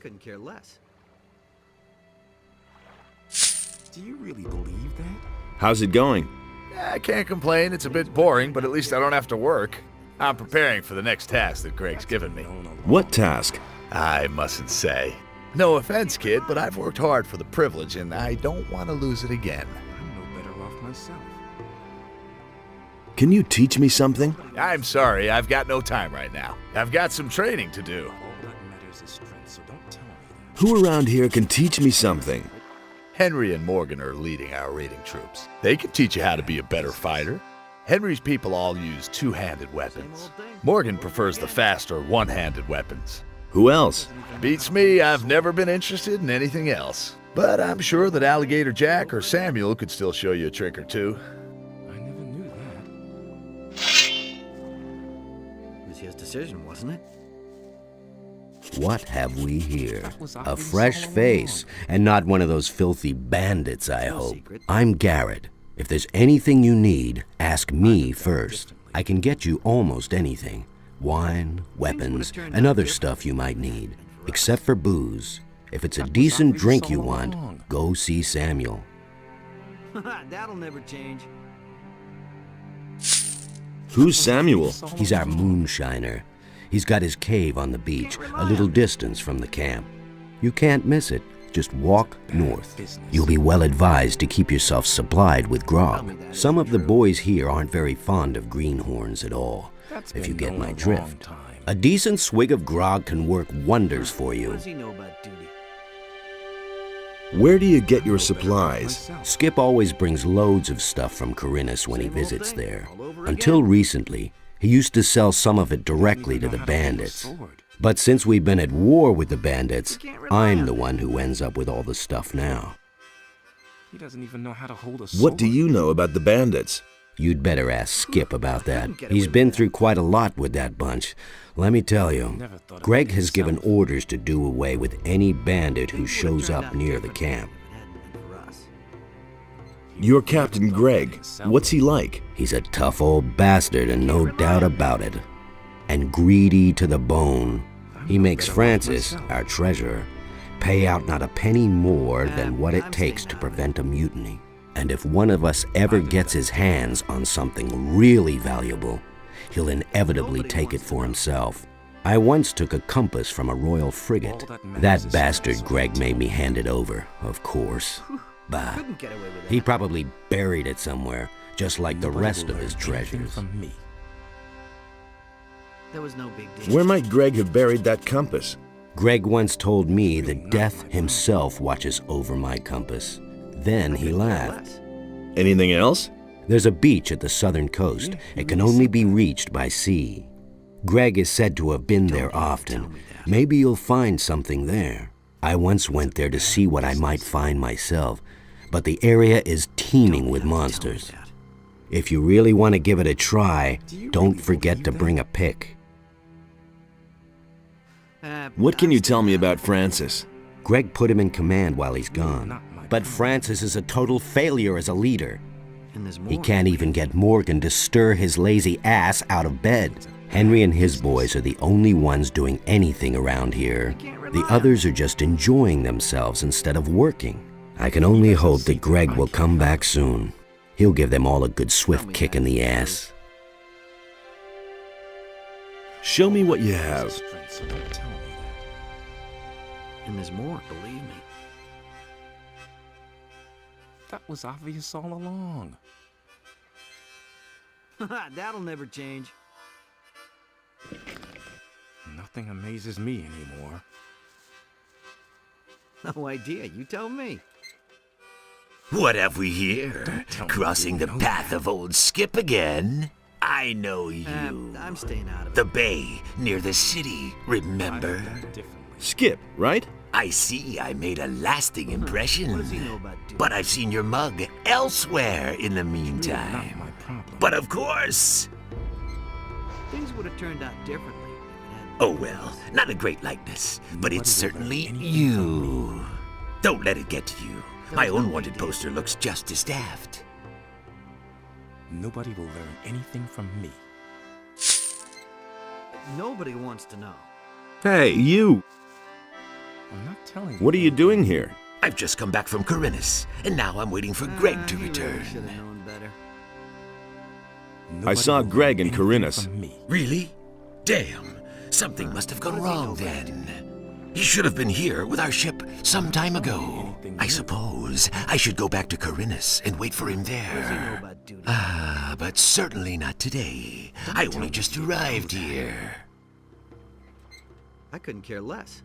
couldn't care less. Do you really believe that? How's it going? I can't complain. It's a bit boring, but at least I don't have to work. I'm preparing for the next task that Greg's given me. What task? I mustn't say. No offense, kid, but I've worked hard for the privilege, and I don't want to lose it again. I'm no better off myself. Can you teach me something? I'm sorry, I've got no time right now. I've got some training to do. All that matters is strength, so don't tell me that. Who around here can teach me something? Henry and Morgan are leading our raiding troops. They can teach you how to be a better fighter. Henry's people all use two-handed weapons. Morgan prefers the faster one-handed weapons. Who else? Beats me, I've never been interested in anything else. But I'm sure that Alligator Jack or Samuel could still show you a trick or two. I never knew that. It was his decision, wasn't it? What have we here? That was A obvious fresh all face, and not one of those filthy bandits, I No hope. secret. I'm Garrett. If there's anything you need, ask me first. I can get you almost anything. Wine, weapons, and other stuff you might need. Except for booze. If it's a decent drink you want, go see Samuel. That'll never change. Who's Samuel? He's our moonshiner. He's got his cave on the beach, a little distance from the camp. You can't miss it. Just walk north. You'll be well advised to keep yourself supplied with grog. Some of the boys here aren't very fond of greenhorns at all, if you get my drift. A decent swig of grog can work wonders for What you. does he know about duty? Where do you get your supplies? Skip always brings loads of stuff from Corinus when he visits there. Until recently, he used to sell some of it directly to the bandits. But since we've been at war with the bandits, I'm the one who ends up with all the stuff now. He doesn't even know how to hold a sword. What do you know about the bandits? You'd better ask Skip about that. He's been through quite a lot with that bunch. Let me tell you, Greg has given orders to do away with any bandit who shows up near the camp. You're Captain Greg. What's he like? He's a tough old bastard and no doubt about it. And greedy to the bone. He makes Francis, our treasurer, pay out not a penny more than what it takes to prevent a mutiny. And if one of us ever gets his hands on something really valuable, he'll inevitably take it for himself. I once took a compass from a royal frigate. That bastard Greg made me hand it over, of course. Bah, Couldn't get away with that. he probably buried it somewhere, just like the Nobody rest will of his learn anything treasures. from me. There was no big deal. Where might Greg have buried that compass? Greg once told me that death himself watches over my compass. Then he laughed. Anything else? There's a beach at the southern coast. It can only be reached by sea. Greg is said to have been there often. Maybe you'll find something there. I once went there to see what I might find myself, but the area is teeming with monsters. If you really want to give it a try, don't forget to bring a pick. What can you tell me about Francis? Greg put him in command while he's gone. But Francis is a total failure as a leader. And there's more. He can't even get Morgan to stir his lazy ass out of bed. Henry and his boys are the only ones doing anything around here. The others are just enjoying themselves instead of working. I can only hope that Greg will come back soon. He'll give them all a good swift kick in the ass. Show me what you have. Strength, so don't tell me that. And there's more, believe me. That was obvious all along. That'll never change. Nothing amazes me anymore. No idea. You tell me. What have we here? tell me Crossing you the know path that. of old Skip again? I know you. I'm staying out of it. The bay near the city, remember? Differently. Skip, right? I see I made a lasting What impression. does he know about duty? But I've seen your mug elsewhere in the Not meantime. my problem. But of course. Things would have turned out differently if it hadn't. Oh well, not a great likeness, but it's Nobody will learn certainly anything you. Don't let it get to you. My was own no wanted big deal. poster looks just as daft. Nobody will learn anything from me. Nobody wants to know. Hey, you! I'm not telling What are you doing here? I've just come back from Corinus, and now I'm waiting for Greg to He really return. should have known better. Nobody saw will learn Greg in anything Corinus. from me. Really? Damn. Something must have gone wrong then. He should have been here with our ship some time ago. I suppose I should go back to Corinus and wait for him What does he know there. about duty? But certainly not today. I only just arrived here. I couldn't care less.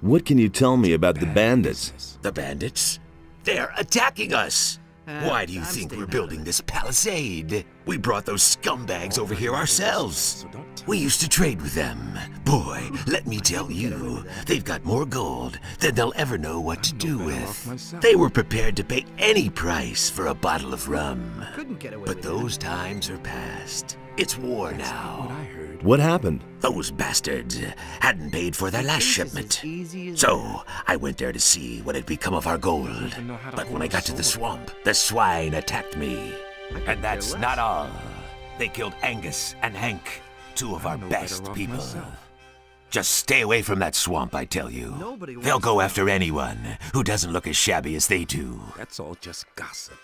What can you tell me about the bandits? The bandits? They're attacking us! Why do you I'm think staying we're out of building it. this palisade? We brought those scumbags over here ourselves. So don't tell We used to trade with them. Boy, let me tell you, they've got more gold than they'll ever know what to do better with. off myself. They were prepared to pay any price for a bottle of rum. Couldn't get away But with those times are past. It's war what now. I heard. What happened? Those bastards hadn't paid for their last This is shipment. as easy as So, I went there to see what had become of our gold. even know how to But when hold I a got to the sword. swamp, the swine attacked me. couldn't And that's care not less. all. They killed Angus and Hank, two of our I'm no better best off people. myself. Just stay away from that swamp, I tell you. Nobody They'll wants go to after anyone who doesn't look as shabby as they do. That's all just gossip.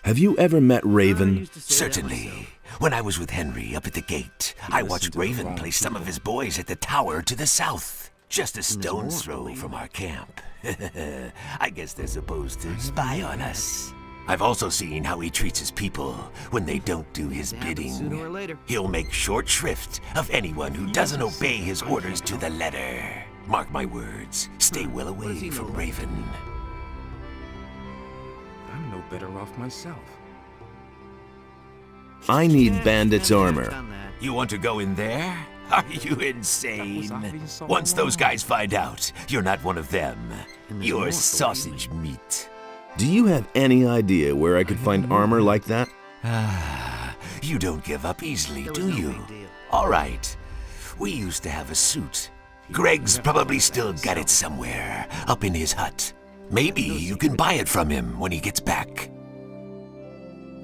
Have you ever met I Raven? used to say that Certainly. myself. When I was with Henry up at the gate, I listened watched to the Raven wrong place some of people. his boys at the tower to the south. Just a more, stone's throw believe from me. our camp. I guess they're supposed to spy on us. I've also seen how he treats his people when they don't do his Happens bidding. sooner or later. He'll make short shrift of anyone who doesn't obey his orders to the letter. Mark my words, stay well does away he know from about Raven. I'm no better off myself. I need Yeah, bandits' yeah, armor. done that. You want to go in there? Are you insane? obvious all Once those along. guys find out, you're not one of them. And there's You're more, sausage meat. Do you have any idea where I could find armor like that? Ah, you don't give up easily, There was do no you? big deal. All right. We used to have a suit. Greg's probably still got it somewhere, up in his hut. Maybe you can buy it from him when he gets back.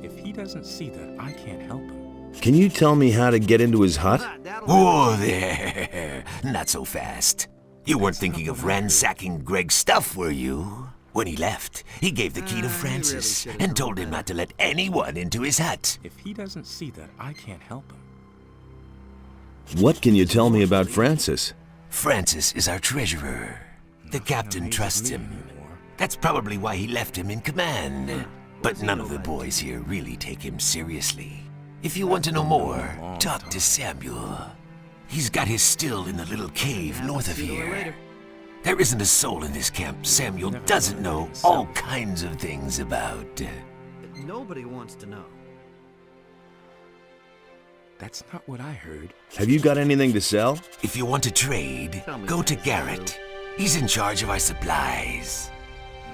If he doesn't see that, I can't help him. Can you tell me how to get into his hut? Ah, that'll Whoa there! Not so fast. You weren't thinking of ransacking Greg's stuff, were you? When he left, he gave the key he to really Francis should've and known told him better. not to let anyone into his hut. If he doesn't see that, I can't help him. What can you tell me about Francis? Francis is our treasurer. The captain amazes trusts me him. anymore. That's probably why he left him in command. But none of the boys here really take him seriously. If you want to know more, talk to Samuel. He's got his still in the little cave north of sooner or here. later. There isn't a soul in this camp Samuel doesn't know all kinds of things about. But nobody wants to know. That's not what I heard. Have you got anything to sell? If you want to trade, go to Garrett. He's in charge of our supplies.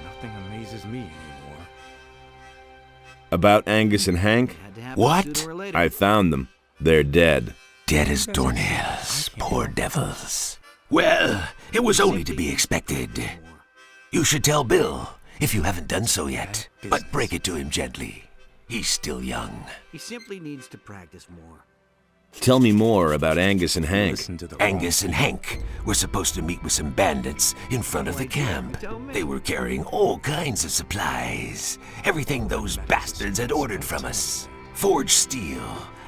Nothing amazes me anymore. About Angus and Hank? Had to happen What? sooner or later. I found them. They're dead. Dead as doornails, poor devils. Well, it was only to be expected. You should tell Bill, if you haven't done so yet. But break it to him gently. He's still young. He simply needs to practice more. Tell me more about Angus and Hank. Listen to the Angus and Hank were supposed to meet with some bandits in front of the camp. They were carrying all kinds of supplies. Everything those bastards had ordered from us. Forged steel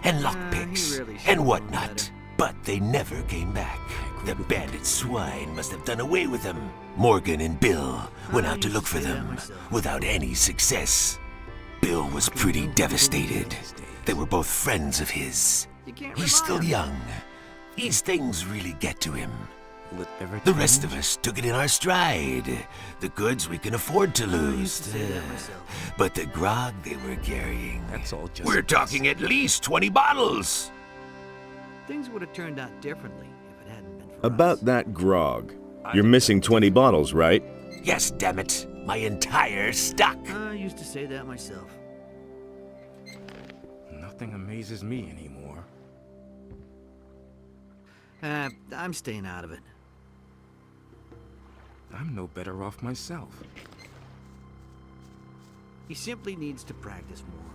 and lockpicks really should've and known whatnot. better. But they never came back. The bandit swine must have done away with them. Morgan and Bill went out to look for them without any success. Bill was pretty devastated. They were both friends of his. You can't He's rely still on him. young. These things really get to him. Will it ever The rest of change? us took it in our stride. The goods we can afford to I used lose. to say that myself. But the grog they were carrying. That's all just. We're talking at least 20 bottles. Things would have turned out differently if it hadn't been for About us. that grog. You're missing 20 bottles, right? Yes, damn it. My entire stock. I used to say that myself. Nothing amazes me anymore. I'm staying out of it. I'm no better off myself. He simply needs to practice more.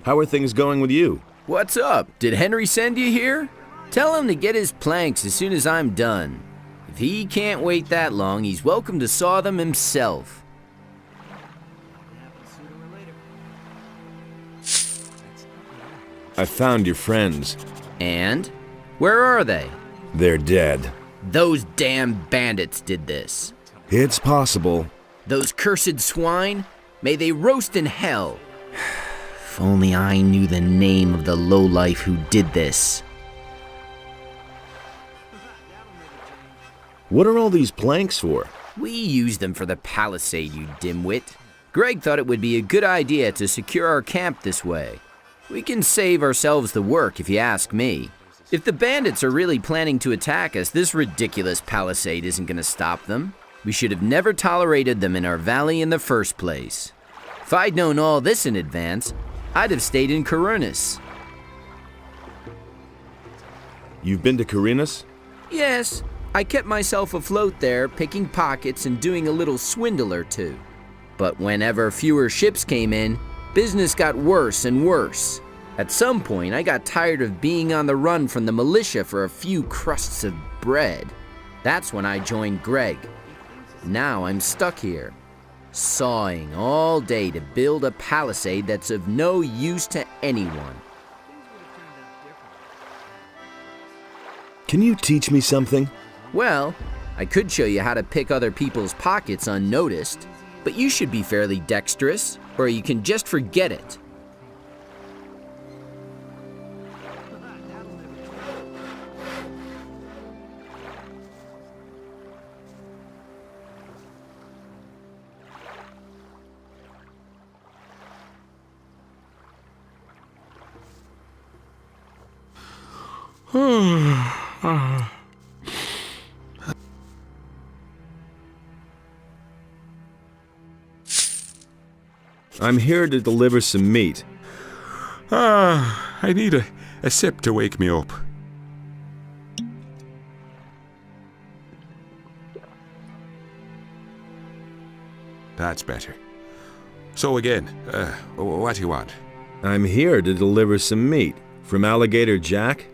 How are things going with you? What's up? Did Henry send you here? Tell him to get his planks as soon as I'm done. If he can't wait that long, he's welcome to saw them himself. I found your friends. And? Where are they? They're dead. Those damn bandits did this. It's possible. Those cursed swine? May they roast in hell. If only I knew the name of the lowlife who did this. What are all these planks for? We used them for the palisade, you dimwit. Greg thought it would be a good idea to secure our camp this way. We can save ourselves the work, if you ask me. If the bandits are really planning to attack us, this ridiculous palisade isn't going to stop them. We should have never tolerated them in our valley in the first place. If I'd known all this in advance, I'd have stayed in Corunus. You've been to Carinas? Yes, I kept myself afloat there, picking pockets and doing a little swindle or two. But whenever fewer ships came in, business got worse and worse. At some point, I got tired of being on the run from the militia for a few crusts of bread. That's when I joined Greg. Now I'm stuck here, sawing all day to build a palisade that's of no use to anyone. Can you teach me something? Well, I could show you how to pick other people's pockets unnoticed, but you should be fairly dexterous, or you can just forget it. I'm here to deliver some meat. I need a sip to wake me up. That's better. So again, what do you want? I'm here to deliver some meat. From Alligator Jack?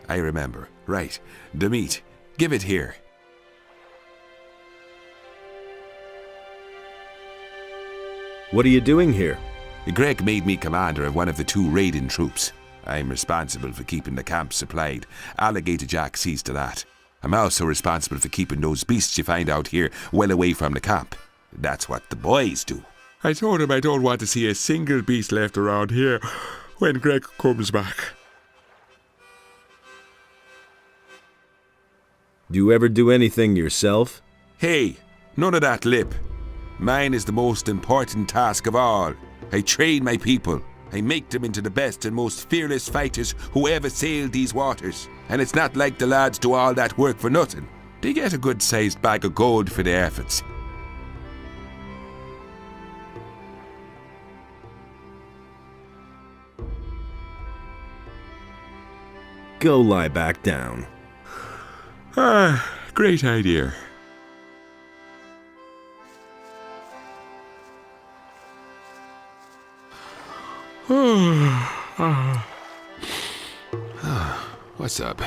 I remember. Right. The meat. Give it here. What are you doing here? Greg made me commander of one of the 2 raiding troops. I'm responsible for keeping the camp supplied. Alligator Jack sees to that. I'm also responsible for keeping those beasts you find out here well away from the camp. That's what the boys do. I told him I don't want to see a single beast left around here when Greg comes back. Do you ever do anything yourself? Hey, none of that lip. Mine is the most important task of all. I train my people. I make them into the best and most fearless fighters who ever sailed these waters. And it's not like the lads do all that work for nothing. They get a good-sized bag of gold for their efforts. Go lie back down. Great idea. What's up?